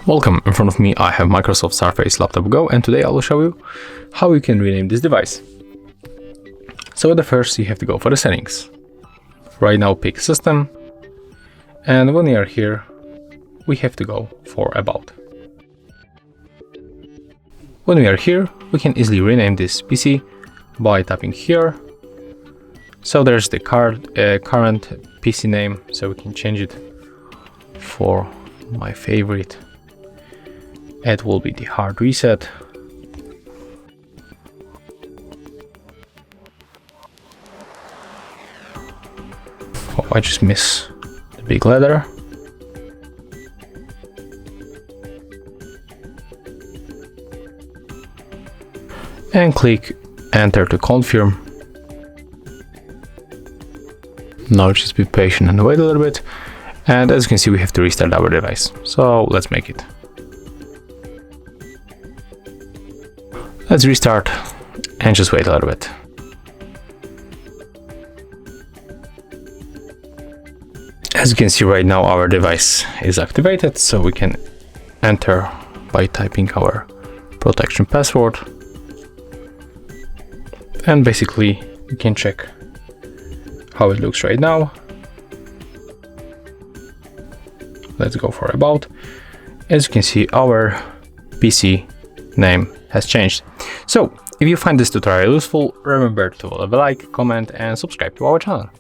Welcome, in front of me I have Microsoft Surface Laptop Go, and today I will show you how you can rename this device. So at the first you have to go for the settings. Right now pick System, and when you are here we have to go for About. When we are here we can easily rename this PC by tapping here. So there's the current PC name, so we can change it for my favorite. It will be the Hard Reset. Oh, I just miss the big letter. And click Enter to confirm. Now just be patient and wait a little bit. And as you can see, we have to restart our device. So let's make it. Let's restart and just wait a little bit. As you can see right now, our device is activated, so we can enter by typing our protection password. And basically we can check how it looks right now. Let's go for About. As you can see, our PC name has changed. So if you find this tutorial useful, remember to leave a like, comment and subscribe to our channel.